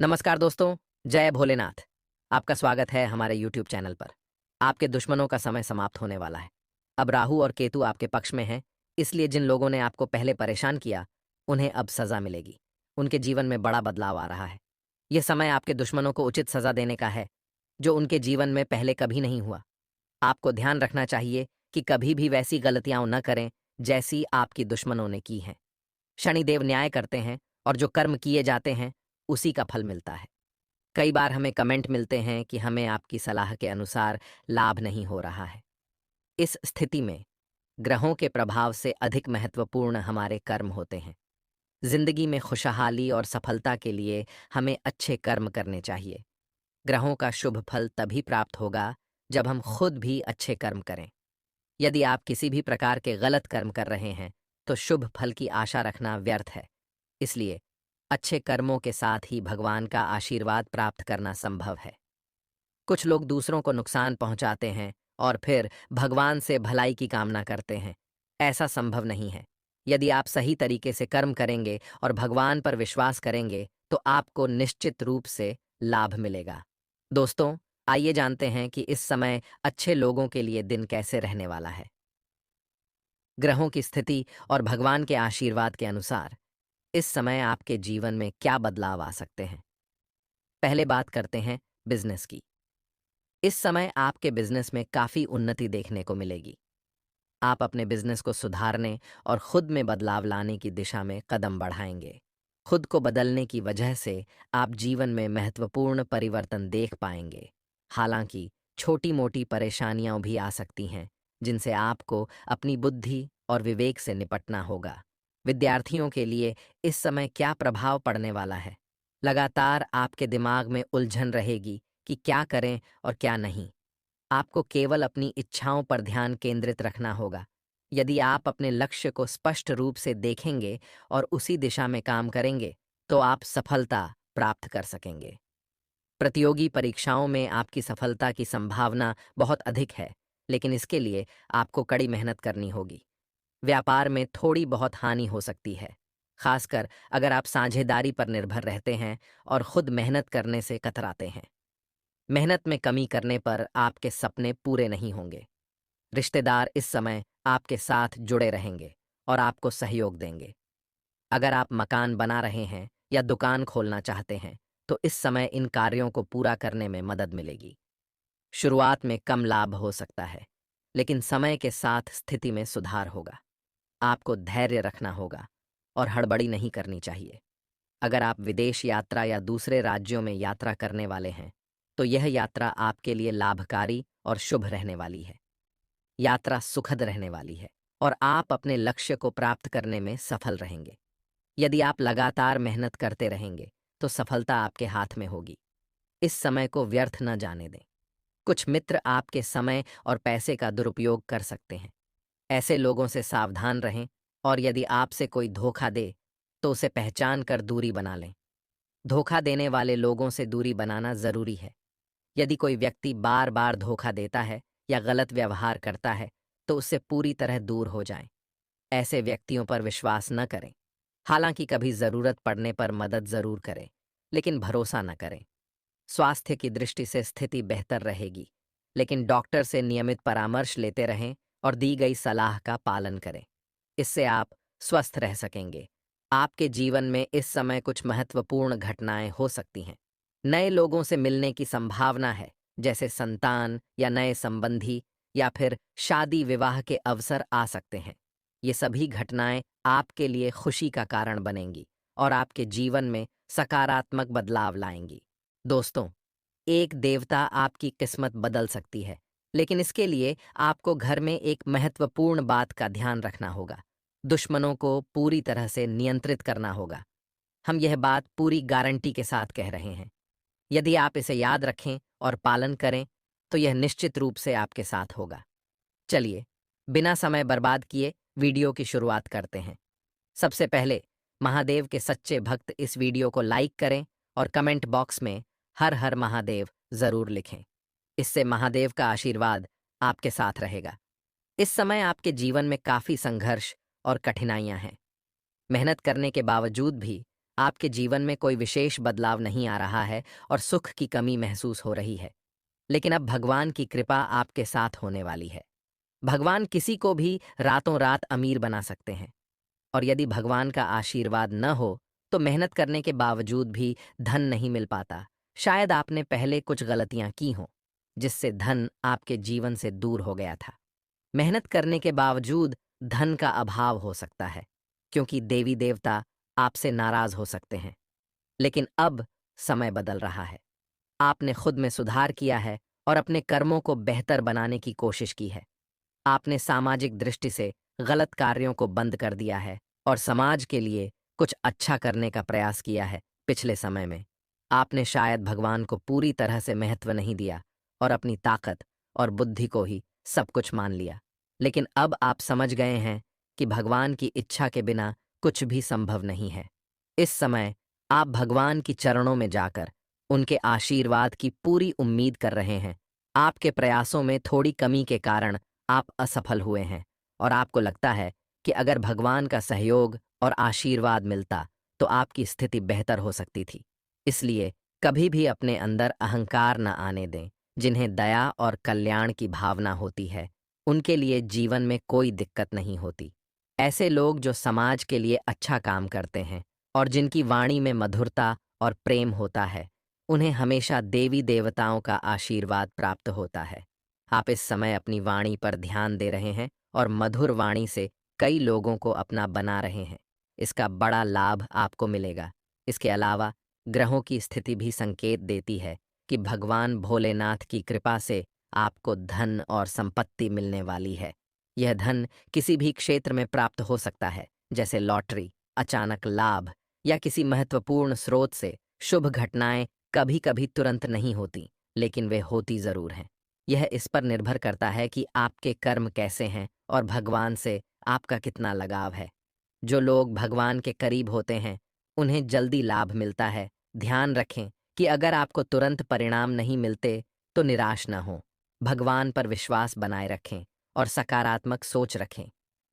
नमस्कार दोस्तों, जय भोलेनाथ। आपका स्वागत है हमारे यूट्यूब चैनल पर। आपके दुश्मनों का समय समाप्त होने वाला है। अब राहु और केतु आपके पक्ष में हैं, इसलिए जिन लोगों ने आपको पहले परेशान किया, उन्हें अब सज़ा मिलेगी। उनके जीवन में बड़ा बदलाव आ रहा है। ये समय आपके दुश्मनों को उचित सज़ा देने का है, जो उनके जीवन में पहले कभी नहीं हुआ। आपको ध्यान रखना चाहिए कि कभी भी वैसी गलतियाँ न करें, जैसी आपकी दुश्मनों ने की हैं। शनिदेव न्याय करते हैं और जो कर्म किए जाते हैं, उसी का फल मिलता है। कई बार हमें कमेंट मिलते हैं कि हमें आपकी सलाह के अनुसार लाभ नहीं हो रहा है। इस स्थिति में ग्रहों के प्रभाव से अधिक महत्वपूर्ण हमारे कर्म होते हैं। जिंदगी में खुशहाली और सफलता के लिए हमें अच्छे कर्म करने चाहिए। ग्रहों का शुभ फल तभी प्राप्त होगा जब हम खुद भी अच्छे कर्म करें। यदि आप किसी भी प्रकार के गलत कर्म कर रहे हैं, तो शुभ फल की आशा रखना व्यर्थ है। इसलिए अच्छे कर्मों के साथ ही भगवान का आशीर्वाद प्राप्त करना संभव है। कुछ लोग दूसरों को नुकसान पहुंचाते हैं और फिर भगवान से भलाई की कामना करते हैं। ऐसा संभव नहीं है। यदि आप सही तरीके से कर्म करेंगे और भगवान पर विश्वास करेंगे, तो आपको निश्चित रूप से लाभ मिलेगा। दोस्तों, आइए जानते हैं कि इस समय अच्छे लोगों के लिए दिन कैसे रहने वाला है। ग्रहों की स्थिति और भगवान के आशीर्वाद के अनुसार इस समय आपके जीवन में क्या बदलाव आ सकते हैं। पहले बात करते हैं बिजनेस की। इस समय आपके बिजनेस में काफी उन्नति देखने को मिलेगी। आप अपने बिजनेस को सुधारने और खुद में बदलाव लाने की दिशा में कदम बढ़ाएंगे। खुद को बदलने की वजह से आप जीवन में महत्वपूर्ण परिवर्तन देख पाएंगे। हालांकि छोटी मोटी परेशानियां भी आ सकती हैं, जिनसे आपको अपनी बुद्धि और विवेक से निपटना होगा। विद्यार्थियों के लिए इस समय क्या प्रभाव पड़ने वाला है? लगातार आपके दिमाग में उलझन रहेगी कि क्या करें और क्या नहीं। आपको केवल अपनी इच्छाओं पर ध्यान केंद्रित रखना होगा। यदि आप अपने लक्ष्य को स्पष्ट रूप से देखेंगे और उसी दिशा में काम करेंगे, तो आप सफलता प्राप्त कर सकेंगे। प्रतियोगी परीक्षाओं में आपकी सफलता की संभावना बहुत अधिक है, लेकिन इसके लिए आपको कड़ी मेहनत करनी होगी। व्यापार में थोड़ी बहुत हानि हो सकती है, खासकर अगर आप साझेदारी पर निर्भर रहते हैं और खुद मेहनत करने से कतराते हैं। मेहनत में कमी करने पर आपके सपने पूरे नहीं होंगे। रिश्तेदार इस समय आपके साथ जुड़े रहेंगे और आपको सहयोग देंगे। अगर आप मकान बना रहे हैं या दुकान खोलना चाहते हैं, तो इस समय इन कार्यों को पूरा करने में मदद मिलेगी। शुरुआत में कम लाभ हो सकता है, लेकिन समय के साथ स्थिति में सुधार होगा। आपको धैर्य रखना होगा और हड़बड़ी नहीं करनी चाहिए। अगर आप विदेश यात्रा या दूसरे राज्यों में यात्रा करने वाले हैं, तो यह यात्रा आपके लिए लाभकारी और शुभ रहने वाली है। यात्रा सुखद रहने वाली है और आप अपने लक्ष्य को प्राप्त करने में सफल रहेंगे। यदि आप लगातार मेहनत करते रहेंगे, तो सफलता आपके हाथ में होगी। इस समय को व्यर्थ न जाने दें। कुछ मित्र आपके समय और पैसे का दुरुपयोग कर सकते हैं। ऐसे लोगों से सावधान रहें और यदि आपसे कोई धोखा दे, तो उसे पहचान कर दूरी बना लें। धोखा देने वाले लोगों से दूरी बनाना जरूरी है। यदि कोई व्यक्ति बार बार धोखा देता है या गलत व्यवहार करता है, तो उससे पूरी तरह दूर हो जाएं। ऐसे व्यक्तियों पर विश्वास न करें। हालांकि कभी जरूरत पड़ने पर मदद जरूर करें, लेकिन भरोसा न करें। स्वास्थ्य की दृष्टि से स्थिति बेहतर रहेगी, लेकिन डॉक्टर से नियमित परामर्श लेते रहें और दी गई सलाह का पालन करें। इससे आप स्वस्थ रह सकेंगे। आपके जीवन में इस समय कुछ महत्वपूर्ण घटनाएं हो सकती हैं। नए लोगों से मिलने की संभावना है, जैसे संतान या नए संबंधी या फिर शादी विवाह के अवसर आ सकते हैं। ये सभी घटनाएं आपके लिए खुशी का कारण बनेंगी और आपके जीवन में सकारात्मक बदलाव लाएंगी। दोस्तों, एक देवता आपकी किस्मत बदल सकती है, लेकिन इसके लिए आपको घर में एक महत्वपूर्ण बात का ध्यान रखना होगा। दुश्मनों को पूरी तरह से नियंत्रित करना होगा। हम यह बात पूरी गारंटी के साथ कह रहे हैं। यदि आप इसे याद रखें और पालन करें, तो यह निश्चित रूप से आपके साथ होगा। चलिए, बिना समय बर्बाद किए वीडियो की शुरुआत करते हैं। सबसे पहले महादेव के सच्चे भक्त इस वीडियो को लाइक करें और कमेंट बॉक्स में हर हर महादेव जरूर लिखें। इससे महादेव का आशीर्वाद आपके साथ रहेगा। इस समय आपके जीवन में काफी संघर्ष और कठिनाइयां हैं। मेहनत करने के बावजूद भी आपके जीवन में कोई विशेष बदलाव नहीं आ रहा है और सुख की कमी महसूस हो रही है। लेकिन अब भगवान की कृपा आपके साथ होने वाली है। भगवान किसी को भी रातों रात अमीर बना सकते हैं, और यदि भगवान का आशीर्वाद न हो तो मेहनत करने के बावजूद भी धन नहीं मिल पाता। शायद आपने पहले कुछ गलतियां की हों, जिससे धन आपके जीवन से दूर हो गया था। मेहनत करने के बावजूद धन का अभाव हो सकता है, क्योंकि देवी देवता आपसे नाराज हो सकते हैं। लेकिन अब समय बदल रहा है। आपने खुद में सुधार किया है और अपने कर्मों को बेहतर बनाने की कोशिश की है। आपने सामाजिक दृष्टि से गलत कार्यों को बंद कर दिया है और समाज के लिए कुछ अच्छा करने का प्रयास किया है। पिछले समय में आपने शायद भगवान को पूरी तरह से महत्व नहीं दिया और अपनी ताकत और बुद्धि को ही सब कुछ मान लिया। लेकिन अब आप समझ गए हैं कि भगवान की इच्छा के बिना कुछ भी संभव नहीं है। इस समय आप भगवान की चरणों में जाकर उनके आशीर्वाद की पूरी उम्मीद कर रहे हैं। आपके प्रयासों में थोड़ी कमी के कारण आप असफल हुए हैं और आपको लगता है कि अगर भगवान का सहयोग और आशीर्वाद मिलता तो आपकी स्थिति बेहतर हो सकती थी। इसलिए कभी भी अपने अंदर अहंकार न आने दें। जिन्हें दया और कल्याण की भावना होती है, उनके लिए जीवन में कोई दिक्कत नहीं होती। ऐसे लोग जो समाज के लिए अच्छा काम करते हैं और जिनकी वाणी में मधुरता और प्रेम होता है, उन्हें हमेशा देवी देवताओं का आशीर्वाद प्राप्त होता है। आप इस समय अपनी वाणी पर ध्यान दे रहे हैं और मधुर वाणी से कई लोगों को अपना बना रहे हैं। इसका बड़ा लाभ आपको मिलेगा। इसके अलावा ग्रहों की स्थिति भी संकेत देती है कि भगवान भोलेनाथ की कृपा से आपको धन और संपत्ति मिलने वाली है। यह धन किसी भी क्षेत्र में प्राप्त हो सकता है, जैसे लॉटरी, अचानक लाभ या किसी महत्वपूर्ण स्रोत से। शुभ घटनाएं कभी कभी तुरंत नहीं होती, लेकिन वे होती जरूर हैं। यह इस पर निर्भर करता है कि आपके कर्म कैसे हैं और भगवान से आपका कितना लगाव है। जो लोग भगवान के करीब होते हैं, उन्हें जल्दी लाभ मिलता है। ध्यान रखें कि अगर आपको तुरंत परिणाम नहीं मिलते तो निराश न हो। भगवान पर विश्वास बनाए रखें और सकारात्मक सोच रखें।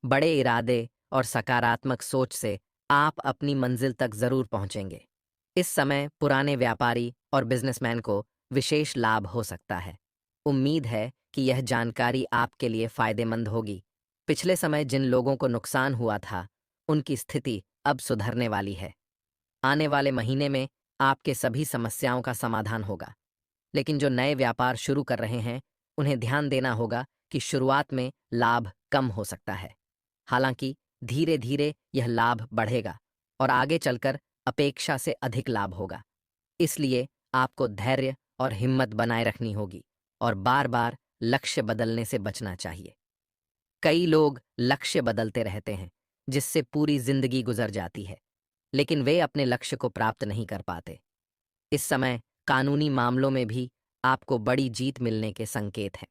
बड़े इरादे और सकारात्मक सोच से आप अपनी मंजिल तक जरूर पहुंचेंगे। इस समय पुराने व्यापारी और बिजनेसमैन को विशेष लाभ हो सकता है। उम्मीद है कि यह जानकारी आपके लिए फायदेमंद होगी। पिछले समय जिन लोगों को नुकसान हुआ था, उनकी स्थिति अब सुधरने वाली है। आने वाले महीने में आपके सभी समस्याओं का समाधान होगा। लेकिन जो नए व्यापार शुरू कर रहे हैं, उन्हें ध्यान देना होगा कि शुरुआत में लाभ कम हो सकता है। हालांकि धीरे धीरे यह लाभ बढ़ेगा और आगे चलकर अपेक्षा से अधिक लाभ होगा। इसलिए आपको धैर्य और हिम्मत बनाए रखनी होगी और बार बार लक्ष्य बदलने से बचना चाहिए। कई लोग लक्ष्य बदलते रहते हैं, जिससे पूरी जिंदगी गुजर जाती है, लेकिन वे अपने लक्ष्य को प्राप्त नहीं कर पाते। इस समय कानूनी मामलों में भी आपको बड़ी जीत मिलने के संकेत हैं।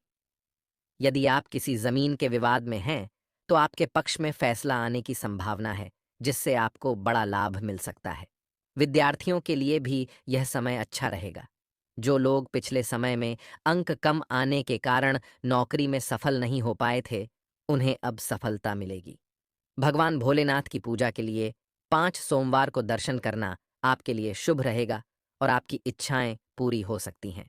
यदि आप किसी जमीन के विवाद में हैं, तो आपके पक्ष में फैसला आने की संभावना है, जिससे आपको बड़ा लाभ मिल सकता है। विद्यार्थियों के लिए भी यह समय अच्छा रहेगा। जो लोग पिछले समय में अंक कम आने के कारण नौकरी में सफल नहीं हो पाए थे, उन्हें अब सफलता मिलेगी। भगवान भोलेनाथ की पूजा के लिए 5 सोमवार को दर्शन करना आपके लिए शुभ रहेगा और आपकी इच्छाएं पूरी हो सकती हैं।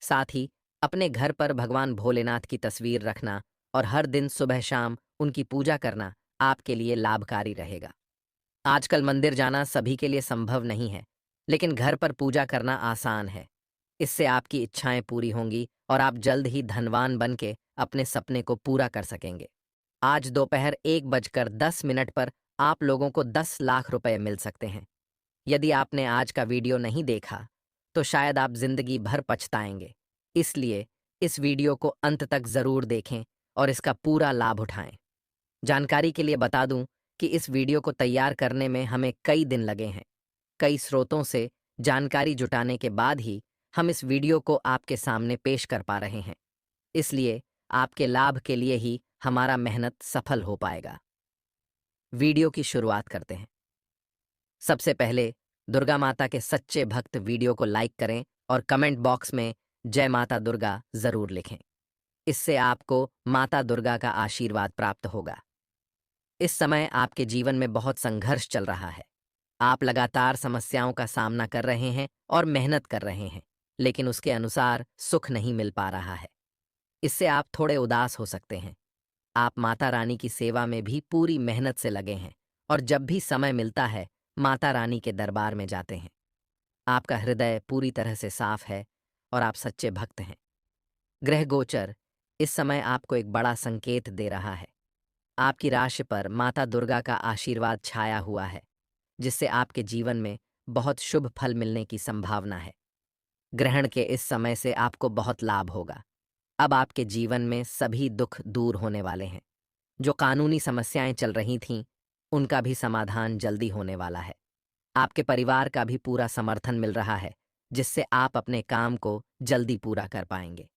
साथ ही अपने घर पर भगवान भोलेनाथ की तस्वीर रखना और हर दिन सुबह शाम उनकी पूजा करना आपके लिए लाभकारी रहेगा। आजकल मंदिर जाना सभी के लिए संभव नहीं है, लेकिन घर पर पूजा करना आसान है। इससे आपकी इच्छाएं पूरी होंगी और आप जल्द ही धनवान बन के अपने सपने को पूरा कर सकेंगे। आज दोपहर 1:10 पर आप लोगों को 10 लाख रुपए मिल सकते हैं। यदि आपने आज का वीडियो नहीं देखा, तो शायद आप जिंदगी भर पछताएंगे। इसलिए इस वीडियो को अंत तक जरूर देखें और इसका पूरा लाभ उठाएं। जानकारी के लिए बता दूं कि इस वीडियो को तैयार करने में हमें कई दिन लगे हैं। कई स्रोतों से जानकारी जुटाने के बाद ही हम इस वीडियो को आपके सामने पेश कर पा रहे हैं। इसलिए आपके लाभ के लिए ही हमारा मेहनत सफल हो पाएगा। वीडियो की शुरुआत करते हैं। सबसे पहले दुर्गा माता के सच्चे भक्त वीडियो को लाइक करें और कमेंट बॉक्स में जय माता दुर्गा जरूर लिखें। इससे आपको माता दुर्गा का आशीर्वाद प्राप्त होगा। इस समय आपके जीवन में बहुत संघर्ष चल रहा है। आप लगातार समस्याओं का सामना कर रहे हैं और मेहनत कर रहे हैं, लेकिन उसके अनुसार सुख नहीं मिल पा रहा है। इससे आप थोड़े उदास हो सकते हैं। आप माता रानी की सेवा में भी पूरी मेहनत से लगे हैं और जब भी समय मिलता है, माता रानी के दरबार में जाते हैं। आपका हृदय पूरी तरह से साफ है और आप सच्चे भक्त हैं। ग्रह गोचर इस समय आपको एक बड़ा संकेत दे रहा है। आपकी राशि पर माता दुर्गा का आशीर्वाद छाया हुआ है, जिससे आपके जीवन में बहुत शुभ फल मिलने की संभावना है। ग्रहण के इस समय से आपको बहुत लाभ होगा। अब आपके जीवन में सभी दुख दूर होने वाले हैं। जो कानूनी समस्याएं चल रही थीं, उनका भी समाधान जल्दी होने वाला है। आपके परिवार का भी पूरा समर्थन मिल रहा है, जिससे आप अपने काम को जल्दी पूरा कर पाएंगे।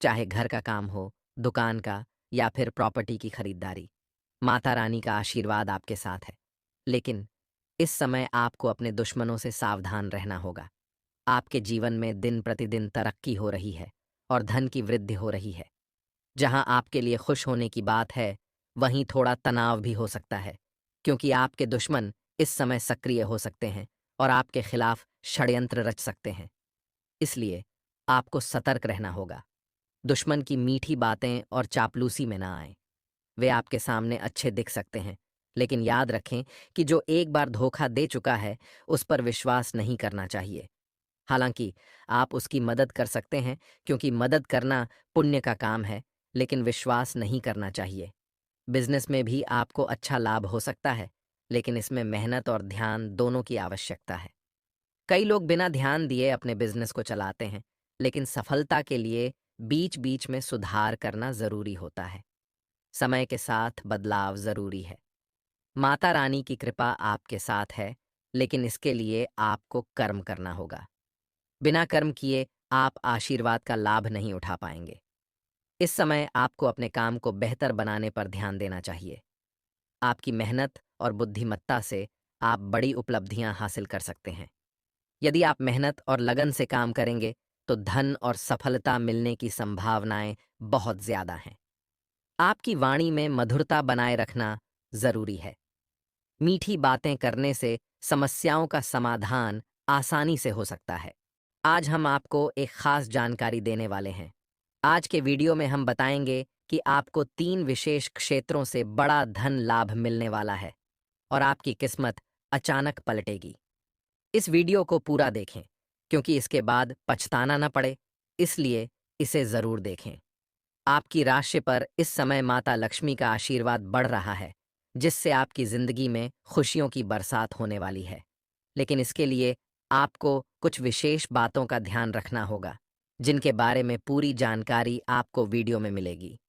चाहे घर का काम हो, दुकान का या फिर प्रॉपर्टी की खरीदारी। माता रानी का आशीर्वाद आपके साथ है। लेकिन इस समय आपको अपने दुश्मनों से सावधान रहना होगा। आपके जीवन में दिन प्रतिदिन तरक्की हो रही है और धन की वृद्धि हो रही है। जहां आपके लिए खुश होने की बात है, वहीं थोड़ा तनाव भी हो सकता है, क्योंकि आपके दुश्मन इस समय सक्रिय हो सकते हैं और आपके खिलाफ षड्यंत्र रच सकते हैं। इसलिए आपको सतर्क रहना होगा। दुश्मन की मीठी बातें और चापलूसी में ना आएं। वे आपके सामने अच्छे दिख सकते हैं, लेकिन याद रखें कि जो एक बार धोखा दे चुका है, उस पर विश्वास नहीं करना चाहिए। हालांकि आप उसकी मदद कर सकते हैं, क्योंकि मदद करना पुण्य का काम है, लेकिन विश्वास नहीं करना चाहिए। बिजनेस में भी आपको अच्छा लाभ हो सकता है, लेकिन इसमें मेहनत और ध्यान दोनों की आवश्यकता है। कई लोग बिना ध्यान दिए अपने बिजनेस को चलाते हैं, लेकिन सफलता के लिए बीच बीच में सुधार करना जरूरी होता है। समय के साथ बदलाव जरूरी है। माता रानी की कृपा आपके साथ है, लेकिन इसके लिए आपको कर्म करना होगा। बिना कर्म किए आप आशीर्वाद का लाभ नहीं उठा पाएंगे। इस समय आपको अपने काम को बेहतर बनाने पर ध्यान देना चाहिए। आपकी मेहनत और बुद्धिमत्ता से आप बड़ी उपलब्धियां हासिल कर सकते हैं। यदि आप मेहनत और लगन से काम करेंगे, तो धन और सफलता मिलने की संभावनाएं बहुत ज्यादा हैं। आपकी वाणी में मधुरता बनाए रखना जरूरी है। मीठी बातें करने से समस्याओं का समाधान आसानी से हो सकता है। आज हम आपको एक खास जानकारी देने वाले हैं। आज के वीडियो में हम बताएंगे कि आपको 3 विशेष क्षेत्रों से बड़ा धन लाभ मिलने वाला है और आपकी किस्मत अचानक पलटेगी। इस वीडियो को पूरा देखें, क्योंकि इसके बाद पछताना न पड़े, इसलिए इसे जरूर देखें। आपकी राशि पर इस समय माता लक्ष्मी का आशीर्वाद बढ़ रहा है, जिससे आपकी जिंदगी में खुशियों की बरसात होने वाली है। लेकिन इसके लिए आपको कुछ विशेष बातों का ध्यान रखना होगा, जिनके बारे में पूरी जानकारी आपको वीडियो में मिलेगी।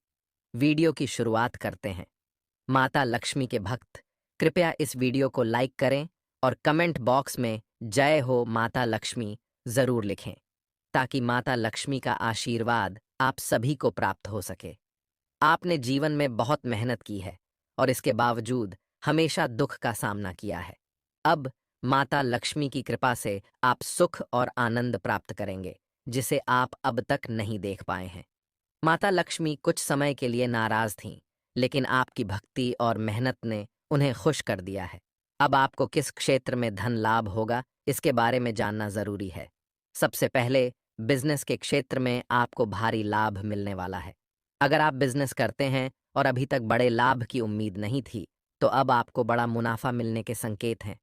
वीडियो की शुरुआत करते हैं। माता लक्ष्मी के भक्त, कृपया इस वीडियो को लाइक करें और कमेंट बॉक्स में जय हो माता लक्ष्मी जरूर लिखें, ताकि माता लक्ष्मी का आशीर्वाद आप सभी को प्राप्त हो सके। आपने जीवन में बहुत मेहनत की है और इसके बावजूद हमेशा दुख का सामना किया है। अब माता लक्ष्मी की कृपा से आप सुख और आनंद प्राप्त करेंगे, जिसे आप अब तक नहीं देख पाए हैं। माता लक्ष्मी कुछ समय के लिए नाराज थीं, लेकिन आपकी भक्ति और मेहनत ने उन्हें खुश कर दिया है। अब आपको किस क्षेत्र में धन लाभ होगा, इसके बारे में जानना जरूरी है। सबसे पहले बिजनेस के क्षेत्र में आपको भारी लाभ मिलने वाला है। अगर आप बिजनेस करते हैं और अभी तक बड़े लाभ की उम्मीद नहीं थी, तो अब आपको बड़ा मुनाफा मिलने के संकेत हैं।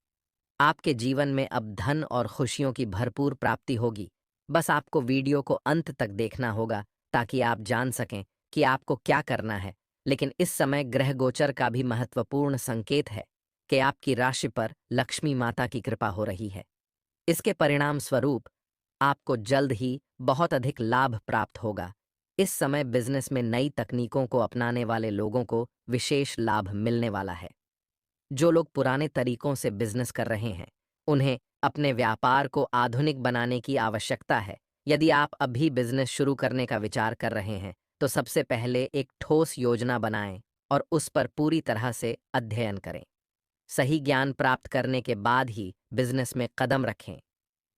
आपके जीवन में अब धन और खुशियों की भरपूर प्राप्ति होगी। बस आपको वीडियो को अंत तक देखना होगा, ताकि आप जान सकें कि आपको क्या करना है। लेकिन इस समय ग्रह गोचर का भी महत्वपूर्ण संकेत है कि आपकी राशि पर लक्ष्मी माता की कृपा हो रही है। इसके परिणाम स्वरूप आपको जल्द ही बहुत अधिक लाभ प्राप्त होगा। इस समय बिजनेस में नई तकनीकों को अपनाने वाले लोगों को विशेष लाभ मिलने वाला है। जो लोग पुराने तरीकों से बिजनेस कर रहे हैं, उन्हें अपने व्यापार को आधुनिक बनाने की आवश्यकता है। यदि आप अभी बिजनेस शुरू करने का विचार कर रहे हैं, तो सबसे पहले एक ठोस योजना बनाएं और उस पर पूरी तरह से अध्ययन करें। सही ज्ञान प्राप्त करने के बाद ही बिजनेस में कदम रखें।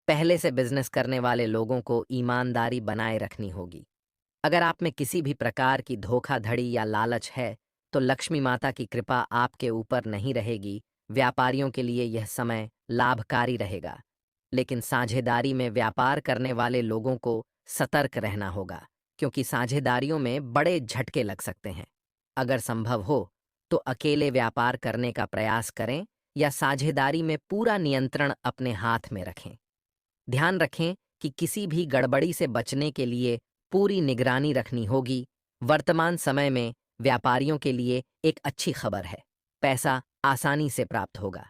पहले से बिजनेस करने वाले लोगों को ईमानदारी बनाए रखनी होगी। अगर आप में किसी भी प्रकार की धोखाधड़ी या लालच है, तो लक्ष्मी माता की कृपा आपके ऊपर नहीं रहेगी, व्यापारियों के लिए यह समय लाभकारी रहेगा, लेकिन साझेदारी में व्यापार करने वाले लोगों को सतर्क रहना होगा, क्योंकि साझेदारियों में बड़े झटके लग सकते हैं। अगर संभव हो तो अकेले व्यापार करने का प्रयास करें या साझेदारी में पूरा नियंत्रण अपने हाथ में रखें। ध्यान रखें कि किसी भी गड़बड़ी से बचने के लिए पूरी निगरानी रखनी होगी। वर्तमान समय में व्यापारियों के लिए एक अच्छी खबर है, पैसा आसानी से प्राप्त होगा।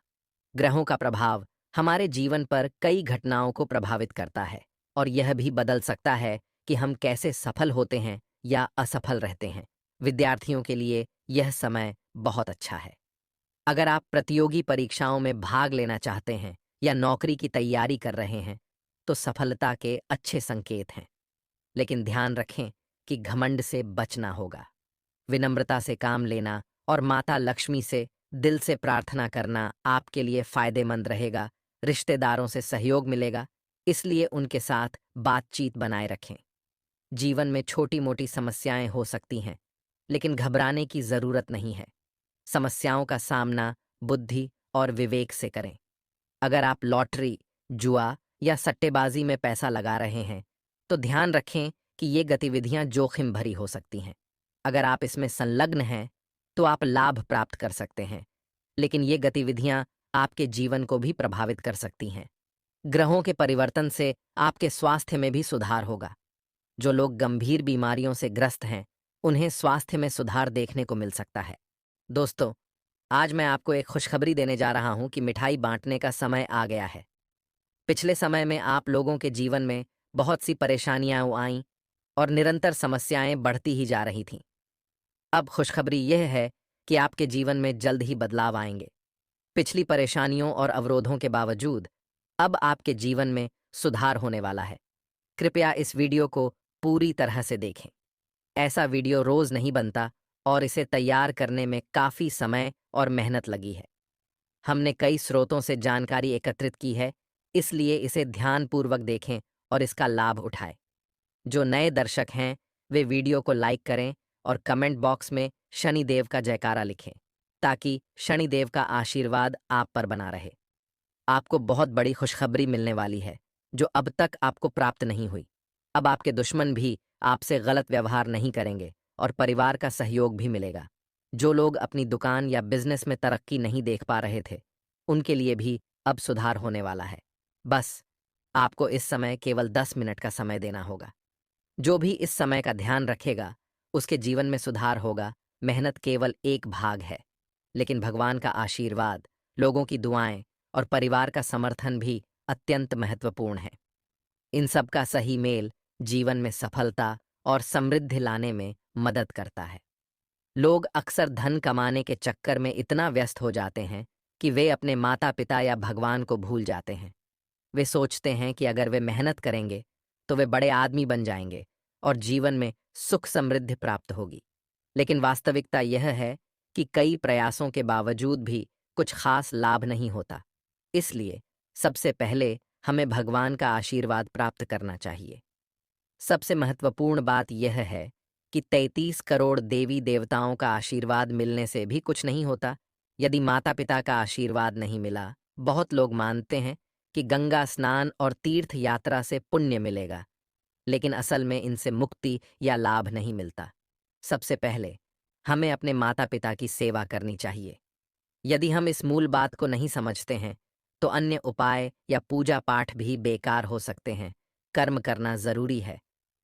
ग्रहों का प्रभाव हमारे जीवन पर कई घटनाओं को प्रभावित करता है और यह भी बदल सकता है कि हम कैसे सफल होते हैं या असफल रहते हैं। विद्यार्थियों के लिए यह समय बहुत अच्छा है। अगर आप प्रतियोगी परीक्षाओं में भाग लेना चाहते हैं या नौकरी की तैयारी कर रहे हैं, तो सफलता के अच्छे संकेत हैं। लेकिन ध्यान रखें कि घमंड से बचना होगा। विनम्रता से काम लेना और माता लक्ष्मी से दिल से प्रार्थना करना आपके लिए फायदेमंद रहेगा। रिश्तेदारों से सहयोग मिलेगा, इसलिए उनके साथ बातचीत बनाए रखें। जीवन में छोटी मोटी समस्याएं हो सकती हैं, लेकिन घबराने की जरूरत नहीं है। समस्याओं का सामना बुद्धि और विवेक से करें। अगर आप लॉटरी, जुआ या सट्टेबाजी में पैसा लगा रहे हैं, तो ध्यान रखें कि ये गतिविधियां जोखिम भरी हो सकती हैं। अगर आप इसमें संलग्न हैं, तो आप लाभ प्राप्त कर सकते हैं, लेकिन ये गतिविधियां आपके जीवन को भी प्रभावित कर सकती हैं। ग्रहों के परिवर्तन से आपके स्वास्थ्य में भी सुधार होगा। जो लोग गंभीर बीमारियों से ग्रस्त हैं, उन्हें स्वास्थ्य में सुधार देखने को मिल सकता है। दोस्तों, आज मैं आपको एक खुशखबरी देने जा रहा हूं कि मिठाई बांटने का समय आ गया है। पिछले समय में आप लोगों के जीवन में बहुत सी परेशानियां आईं और निरंतर समस्याएं बढ़ती ही जा रही थीं। अब खुशखबरी यह है कि आपके जीवन में जल्द ही बदलाव आएंगे। पिछली परेशानियों और अवरोधों के बावजूद अब आपके जीवन में सुधार होने वाला है। कृपया इस वीडियो को पूरी तरह से देखें। ऐसा वीडियो रोज नहीं बनता और इसे तैयार करने में काफी समय और मेहनत लगी है। हमने कई स्रोतों से जानकारी एकत्रित की है, इसलिए इसे ध्यानपूर्वक देखें और इसका लाभ उठाएं। जो नए दर्शक हैं, वे वीडियो को लाइक करें और कमेंट बॉक्स में शनिदेव का जयकारा लिखें, ताकि शनिदेव का आशीर्वाद आप पर बना रहे। आपको बहुत बड़ी खुशखबरी मिलने वाली है, जो अब तक आपको प्राप्त नहीं हुई। अब आपके दुश्मन भी आपसे गलत व्यवहार नहीं करेंगे और परिवार का सहयोग भी मिलेगा। जो लोग अपनी दुकान या बिजनेस में तरक्की नहीं देख पा रहे थे, उनके लिए भी अब सुधार होने वाला है। बस आपको इस समय केवल 10 मिनट का समय देना होगा। जो भी इस समय का ध्यान रखेगा, उसके जीवन में सुधार होगा। मेहनत केवल एक भाग है, लेकिन भगवान का आशीर्वाद, लोगों की दुआएं और परिवार का समर्थन भी अत्यंत महत्वपूर्ण है। इन सब का सही मेल जीवन में सफलता और समृद्धि लाने में मदद करता है। लोग अक्सर धन कमाने के चक्कर में इतना व्यस्त हो जाते हैं कि वे अपने माता पिता या भगवान को भूल जाते हैं। वे सोचते हैं कि अगर वे मेहनत करेंगे तो वे बड़े आदमी बन जाएंगे और जीवन में सुख समृद्धि प्राप्त होगी। लेकिन वास्तविकता यह है कि कई प्रयासों के बावजूद भी कुछ खास लाभ नहीं होता। इसलिए सबसे पहले हमें भगवान का आशीर्वाद प्राप्त करना चाहिए। सबसे महत्वपूर्ण बात यह है कि 33 करोड़ देवी देवताओं का आशीर्वाद मिलने से भी कुछ नहीं होता। यदि माता पिता का आशीर्वाद नहीं मिला, बहुत लोग मानते हैं कि गंगा स्नान और तीर्थ यात्रा से पुण्य मिलेगा, लेकिन असल में इनसे मुक्ति या लाभ नहीं मिलता। सबसे पहले हमें अपने माता पिता की सेवा करनी चाहिए। यदि हम इस मूल बात को नहीं समझते हैं, तो अन्य उपाय या पूजा पाठ भी बेकार हो सकते हैं। कर्म करना जरूरी है,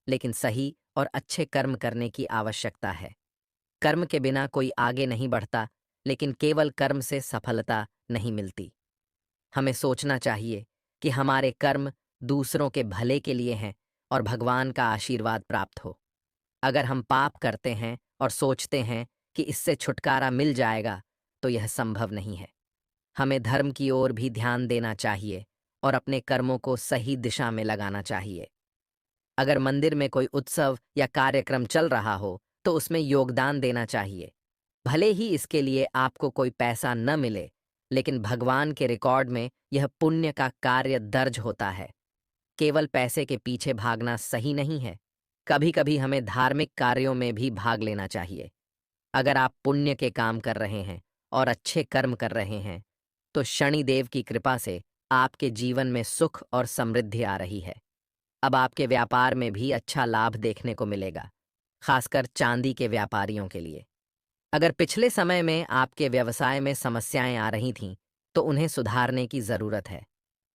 लेकिन सही और अच्छे कर्म करने की आवश्यकता है। कर्म के बिना कोई आगे नहीं बढ़ता, लेकिन केवल कर्म से सफलता नहीं मिलती। हमें सोचना चाहिए कि हमारे कर्म दूसरों के भले के लिए हैं और भगवान का आशीर्वाद प्राप्त हो। अगर हम पाप करते हैं और सोचते हैं कि इससे छुटकारा मिल जाएगा, तो यह संभव नहीं है। हमें धर्म की ओर भी ध्यान देना चाहिए और अपने कर्मों को सही दिशा में लगाना चाहिए। अगर मंदिर में कोई उत्सव या कार्यक्रम चल रहा हो, तो उसमें योगदान देना चाहिए। भले ही इसके लिए आपको कोई पैसा न मिले, लेकिन भगवान के रिकॉर्ड में यह पुण्य का कार्य दर्ज होता है। केवल पैसे के पीछे भागना सही नहीं है। कभी कभी हमें धार्मिक कार्यों में भी भाग लेना चाहिए। अगर आप पुण्य के काम कर रहे हैं और अच्छे कर्म कर रहे हैं, तो शनिदेव की कृपा से आपके जीवन में सुख और समृद्धि आ रही है। अब आपके व्यापार में भी अच्छा लाभ देखने को मिलेगा, खासकर चांदी के व्यापारियों के लिए। अगर पिछले समय में आपके व्यवसाय में समस्याएं आ रही थीं, तो उन्हें सुधारने की जरूरत है।